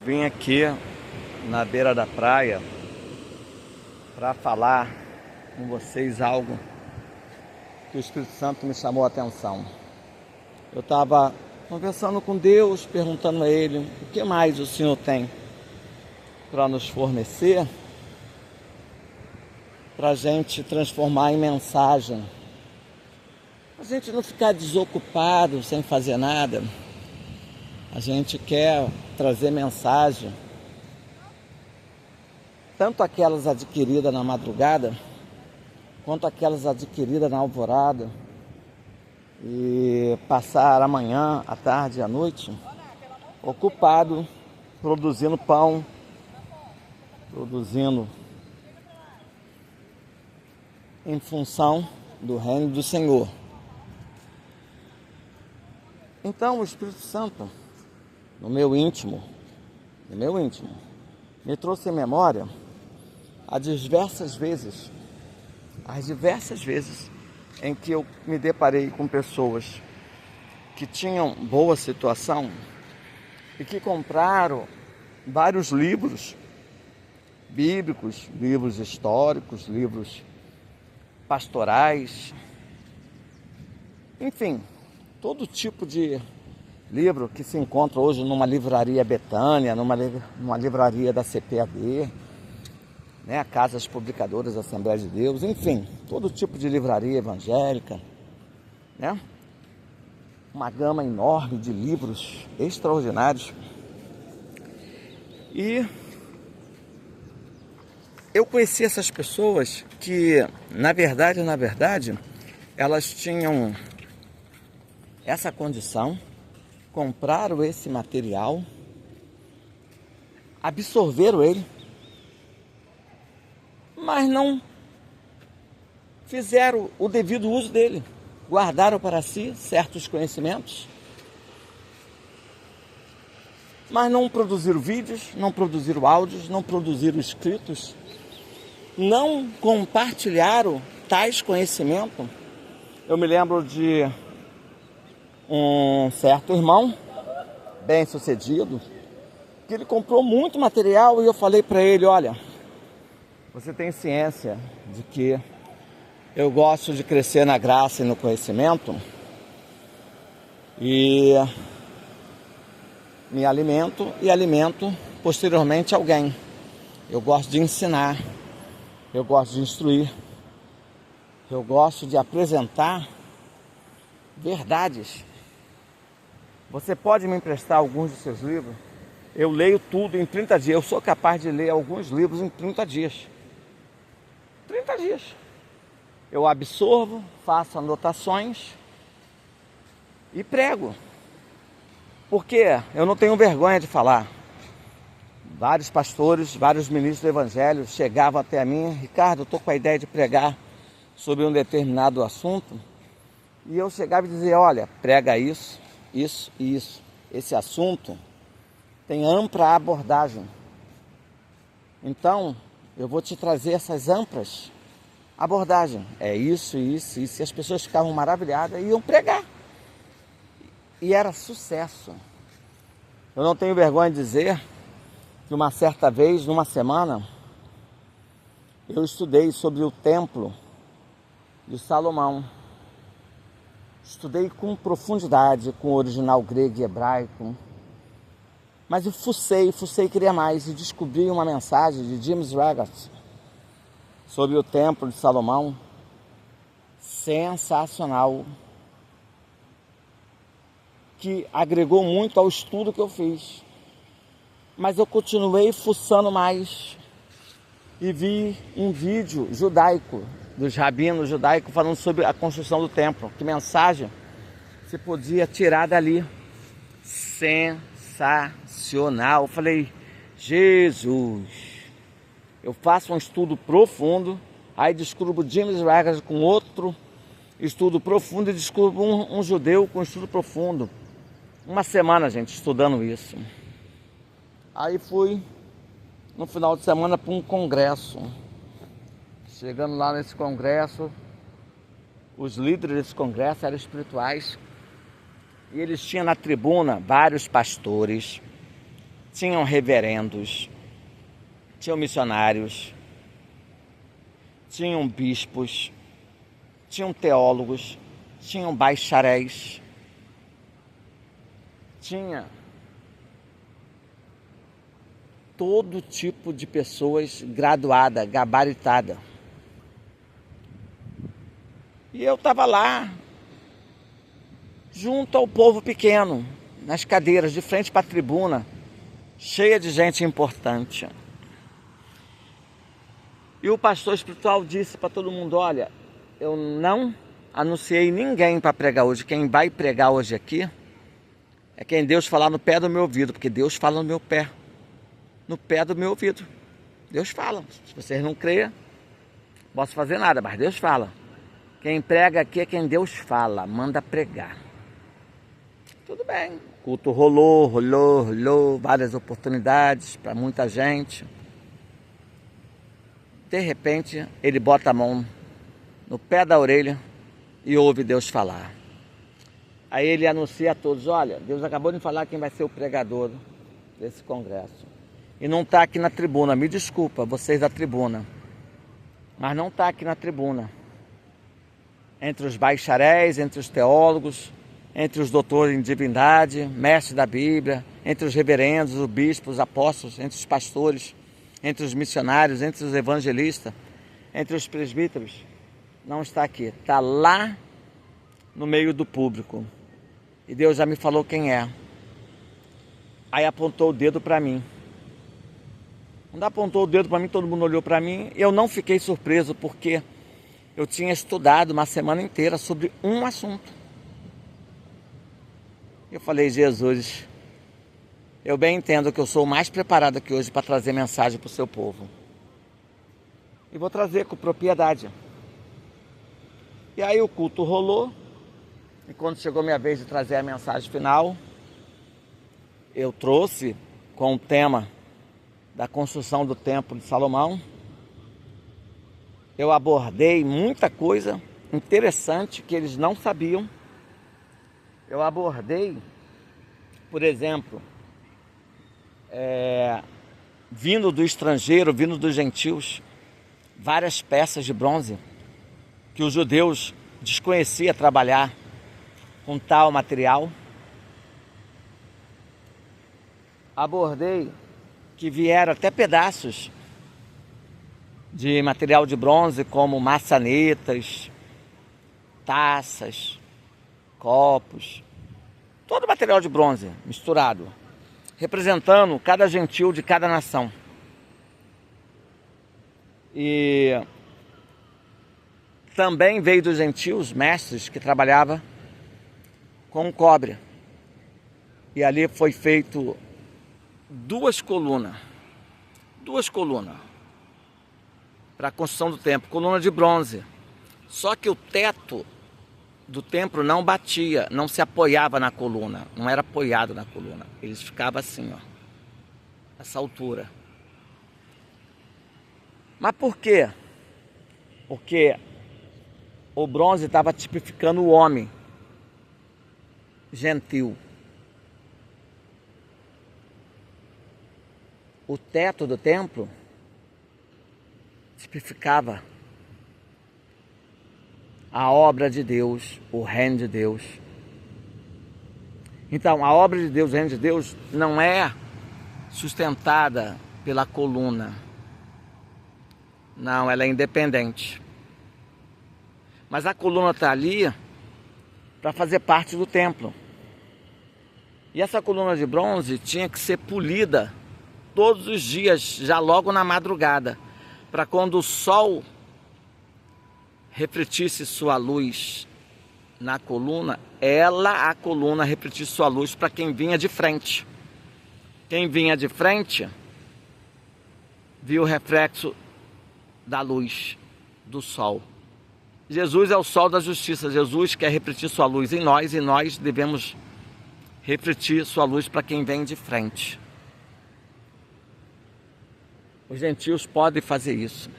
Vim aqui na beira da praia para falar com vocês algo que o Espírito Santo me chamou a atenção. Eu estava conversando com Deus, perguntando a Ele o que mais o Senhor tem para nos fornecer, para a gente transformar em mensagem, a gente não ficar desocupado sem fazer nada. A gente quer trazer mensagem, tanto aquelas adquiridas na madrugada, quanto aquelas adquiridas na alvorada, e passar a manhã, a tarde e a noite ocupado, produzindo pão, produzindo em função do reino do Senhor. Então o Espírito Santo, no meu íntimo, me trouxe em memória as diversas vezes em que eu me deparei com pessoas que tinham boa situação e que compraram vários livros bíblicos, livros históricos, livros pastorais, enfim, todo tipo de livro que se encontra hoje numa livraria Betânia, numa livraria da CPAD, né, Casas Publicadoras da Assembleia de Deus, enfim, todo tipo de livraria evangélica, né? Uma gama enorme de livros extraordinários. E eu conheci essas pessoas que, na verdade, elas tinham essa condição, compraram esse material, absorveram ele, mas não fizeram o devido uso dele, guardaram para si certos conhecimentos, mas não produziram vídeos, não produziram áudios, não produziram escritos, não compartilharam tais conhecimentos. Eu me lembro de um certo irmão, bem sucedido, que ele comprou muito material e eu falei para ele: olha, você tem ciência de que eu gosto de crescer na graça e no conhecimento e me alimento e alimento posteriormente alguém. Eu gosto de ensinar, eu gosto de instruir, eu gosto de apresentar verdades. Você pode me emprestar alguns de seus livros? Eu leio tudo em 30 dias. Eu sou capaz de ler alguns livros em 30 dias. 30 dias. Eu absorvo, faço anotações e prego. Porque eu não tenho vergonha de falar. Vários pastores, vários ministros do Evangelho chegavam até a mim: Ricardo, eu estou com a ideia de pregar sobre um determinado assunto. E eu chegava e dizia: olha, prega isso, isso e isso. Esse assunto tem ampla abordagem. Então, eu vou te trazer essas amplas abordagens. É isso, isso, isso. E as pessoas ficavam maravilhadas e iam pregar. E era sucesso. Eu não tenho vergonha de dizer que uma certa vez, numa semana, eu estudei sobre o templo de Salomão. Estudei com profundidade, com o original grego e hebraico. Mas eu fucei, queria mais, e descobri uma mensagem de James Raggart sobre o templo de Salomão. Sensacional. Que agregou muito ao estudo que eu fiz. Mas eu continuei fuçando mais. E vi um vídeo judaico, dos rabinos judaicos, falando sobre a construção do templo. Que mensagem se podia tirar dali. Sensacional. Eu falei: Jesus, eu faço um estudo profundo, aí descubro James Raggart com outro estudo profundo e descubro um judeu com estudo profundo. Uma semana, gente, estudando isso. Aí fui no final de semana para um congresso. Chegando lá nesse congresso, os líderes desse congresso eram espirituais. E eles tinham na tribuna vários pastores, tinham reverendos, tinham missionários, tinham bispos, tinham teólogos, tinham bacharéis, tinha todo tipo de pessoas graduada, gabaritada. E eu estava lá, junto ao povo pequeno, nas cadeiras, de frente para a tribuna, cheia de gente importante. E o pastor espiritual disse para todo mundo: olha, eu não anunciei ninguém para pregar hoje. Quem vai pregar hoje aqui é quem Deus falar no pé do meu ouvido, porque Deus fala no meu pé, no pé do meu ouvido. Deus fala. Se vocês não creem, não posso fazer nada, mas Deus fala. Quem prega aqui é quem Deus fala, manda pregar. Tudo bem. O culto rolou, várias oportunidades para muita gente. De repente, ele bota a mão no pé da orelha e ouve Deus falar. Aí ele anuncia a todos: olha, Deus acabou de falar quem vai ser o pregador desse congresso. E não está aqui na tribuna, me desculpa, vocês da tribuna. Mas não está aqui na tribuna. Entre os bacharéis, entre os teólogos, entre os doutores em divindade, mestres da Bíblia, entre os reverendos, os bispos, os apóstolos, entre os pastores, entre os missionários, entre os evangelistas, entre os presbíteros. Não está aqui, está lá no meio do público. E Deus já me falou quem é. Aí apontou o dedo para mim. Quando apontou o dedo para mim, todo mundo olhou para mim. Eu não fiquei surpreso, porque eu tinha estudado uma semana inteira sobre um assunto. Eu falei: Jesus, eu bem entendo que eu sou o mais preparado aqui hoje para trazer mensagem para o seu povo. E vou trazer com propriedade. E aí o culto rolou. E quando chegou minha vez de trazer a mensagem final, eu trouxe com o tema da construção do Templo de Salomão. Eu abordei muita coisa interessante que eles não sabiam. Eu abordei, por exemplo, vindo do estrangeiro, vindo dos gentios, várias peças de bronze que os judeus desconheciam trabalhar com tal material. Abordei que vieram até pedaços de material de bronze, como maçanetas, taças, copos, todo material de bronze misturado, representando cada gentil de cada nação. E também veio dos gentios mestres que trabalhavam com cobre. E ali foi feito duas colunas para a construção do templo, coluna de bronze. Só que o teto do templo não batia, não se apoiava na coluna, não era apoiado na coluna. Eles ficavam assim, ó, essa altura. Mas por quê? Porque o bronze estava tipificando o homem gentil. O teto do templo tipificava a obra de Deus, o reino de Deus. Então, a obra de Deus, o reino de Deus, não é sustentada pela coluna. Não, ela é independente. Mas a coluna está ali para fazer parte do templo. E essa coluna de bronze tinha que ser polida todos os dias, já logo na madrugada, para quando o sol refletisse sua luz na coluna, a coluna refletisse sua luz para quem vinha de frente. Quem vinha de frente viu o reflexo da luz do sol. Jesus é o sol da justiça. Jesus quer refletir sua luz em nós, e nós devemos refletir sua luz para quem vem de frente. Os gentios podem fazer isso,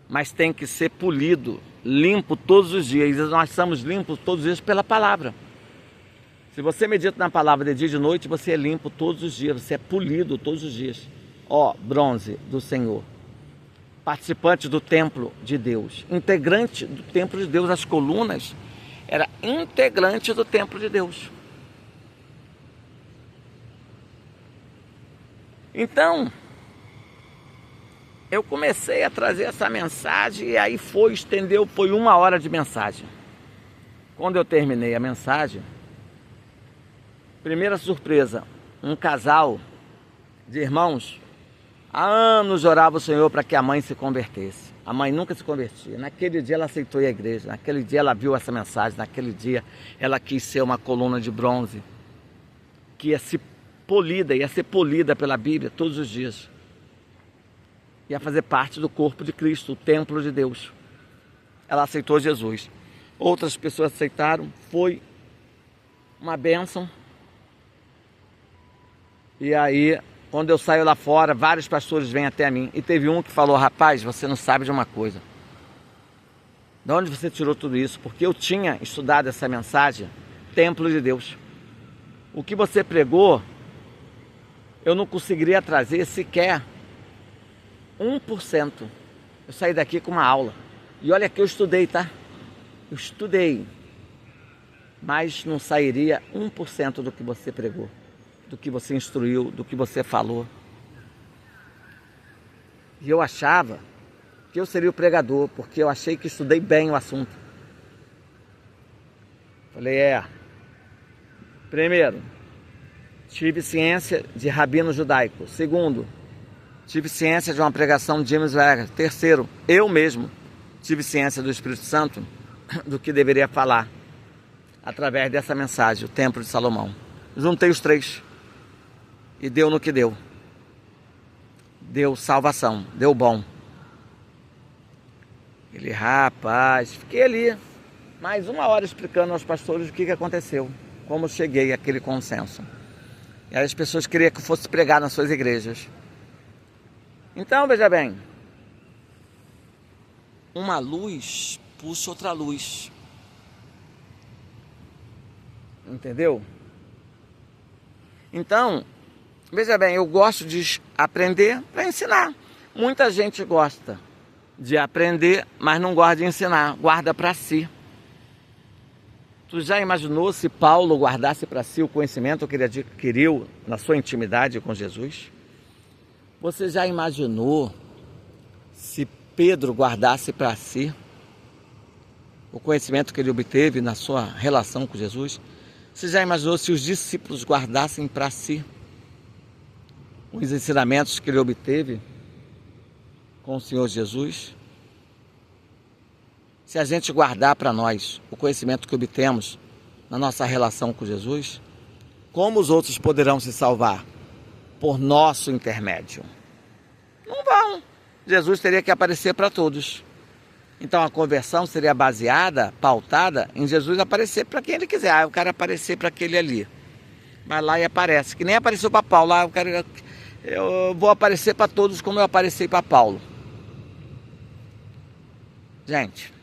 mas tem que ser polido, limpo todos os dias. E nós somos limpos todos os dias pela palavra. Se você medita na palavra de dia e de noite, você é limpo todos os dias, você é polido todos os dias. Ó, bronze do Senhor, participante do templo de Deus, integrante do templo de Deus. As colunas era integrante do templo de Deus. Então, eu comecei a trazer essa mensagem e aí estendeu, foi 1 hora de mensagem. Quando eu terminei a mensagem, primeira surpresa, um casal de irmãos, há anos orava o Senhor para que a mãe se convertesse. A mãe nunca se convertia. Naquele dia ela aceitou a igreja, naquele dia ela viu essa mensagem, naquele dia ela quis ser uma coluna de bronze, que ia ser polida pela Bíblia todos os dias. Ia fazer parte do corpo de Cristo, o templo de Deus. Ela aceitou Jesus. Outras pessoas aceitaram, foi uma bênção. E aí, quando eu saio lá fora, vários pastores vêm até mim. E teve um que falou: rapaz, você não sabe de uma coisa. De onde você tirou tudo isso? Porque eu tinha estudado essa mensagem, templo de Deus. O que você pregou, eu não conseguiria trazer sequer 1%. Eu saí daqui com uma aula. E olha que eu estudei, tá? Eu estudei. Mas não sairia 1% do que você pregou, do que você instruiu, do que você falou. E eu achava que eu seria o pregador, porque eu achei que estudei bem o assunto. Falei, primeiro, tive ciência de rabino judaico. Segundo, tive ciência de uma pregação de James Wagner. Terceiro, eu mesmo tive ciência do Espírito Santo, do que deveria falar, através dessa mensagem, o Templo de Salomão. Juntei os três e deu no que deu. Deu salvação, deu bom. Ele, rapaz, fiquei ali mais 1 hora explicando aos pastores o que aconteceu, como cheguei àquele consenso. E aí as pessoas queriam que eu fosse pregar nas suas igrejas. Então, veja bem, uma luz puxa outra luz. Entendeu? Então, veja bem, eu gosto de aprender para ensinar. Muita gente gosta de aprender, mas não gosta de ensinar, guarda para si. Tu já imaginou se Paulo guardasse para si o conhecimento que ele adquiriu na sua intimidade com Jesus? Você já imaginou se Pedro guardasse para si o conhecimento que ele obteve na sua relação com Jesus? Você já imaginou se os discípulos guardassem para si os ensinamentos que ele obteve com o Senhor Jesus? Se a gente guardar para nós o conhecimento que obtemos na nossa relação com Jesus, como os outros poderão se salvar? Por nosso intermédio. Não vão. Jesus teria que aparecer para todos. Então a conversão seria baseada, pautada em Jesus aparecer para quem ele quiser. Eu quero aparecer para aquele ali. Vai lá e aparece. Que nem apareceu para Paulo. Eu vou aparecer para todos como eu apareci para Paulo. Gente,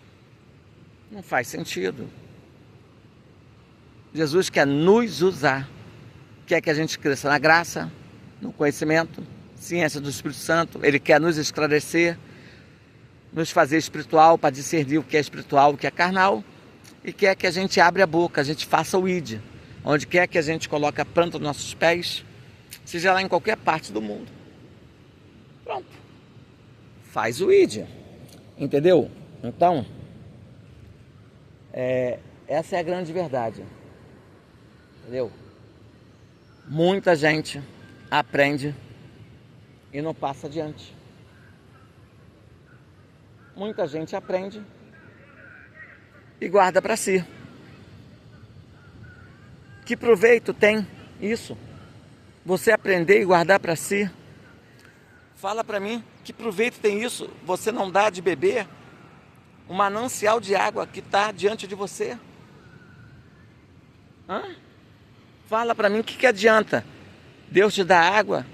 não faz sentido. Jesus quer nos usar. Quer que a gente cresça na graça, no conhecimento, ciência do Espírito Santo. Ele quer nos esclarecer, nos fazer espiritual para discernir o que é espiritual, o que é carnal. E quer que a gente abra a boca, a gente faça o ID. Onde quer que a gente coloque a planta dos nossos pés, seja lá em qualquer parte do mundo. Pronto. Faz o ID. Entendeu? Então, essa é a grande verdade. Entendeu? Muita gente aprende e não passa adiante. Muita gente aprende e guarda para si. Que proveito tem isso? Você aprender e guardar para si? Fala para mim, que proveito tem isso? Você não dá de beber um manancial de água que está diante de você? Fala para mim, o que adianta Deus te dar água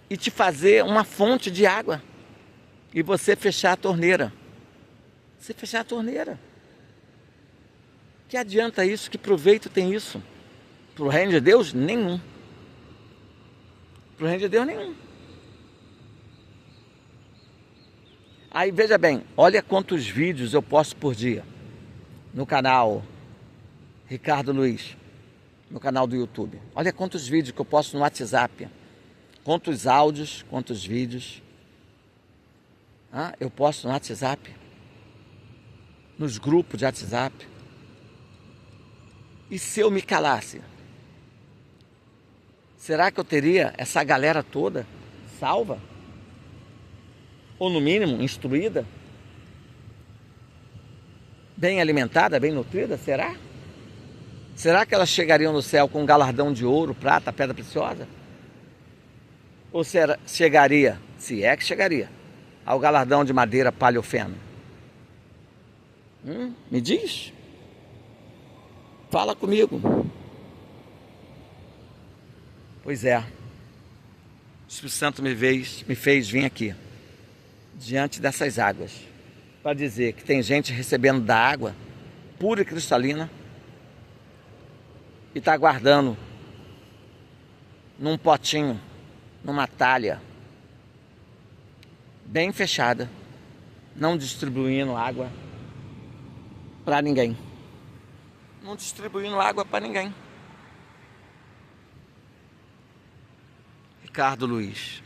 e te fazer uma fonte de água e você fechar a torneira? Você fechar a torneira. Que adianta isso? Que proveito tem isso? Para o reino de Deus? Nenhum. Para o reino de Deus, nenhum. Aí veja bem, olha quantos vídeos eu posto por dia no canal Ricardo Luiz, no canal do YouTube. Olha quantos vídeos que eu posto no WhatsApp, quantos áudios, quantos vídeos eu posto no WhatsApp, nos grupos de WhatsApp. E se eu me calasse? Será que eu teria essa galera toda salva? Ou no mínimo instruída? Bem alimentada, bem nutrida? Será? Será que elas chegariam no céu com um galardão de ouro, prata, pedra preciosa? Ou chegaria, se é que chegaria, ao galardão de madeira, palha ou feno? Me diz? Fala comigo. Pois é. O Espírito Santo me fez vir aqui, diante dessas águas, para dizer que tem gente recebendo da água pura e cristalina e está guardando num potinho, numa talha bem fechada, não distribuindo água para ninguém. Não distribuindo água para ninguém. Ricardo Luiz.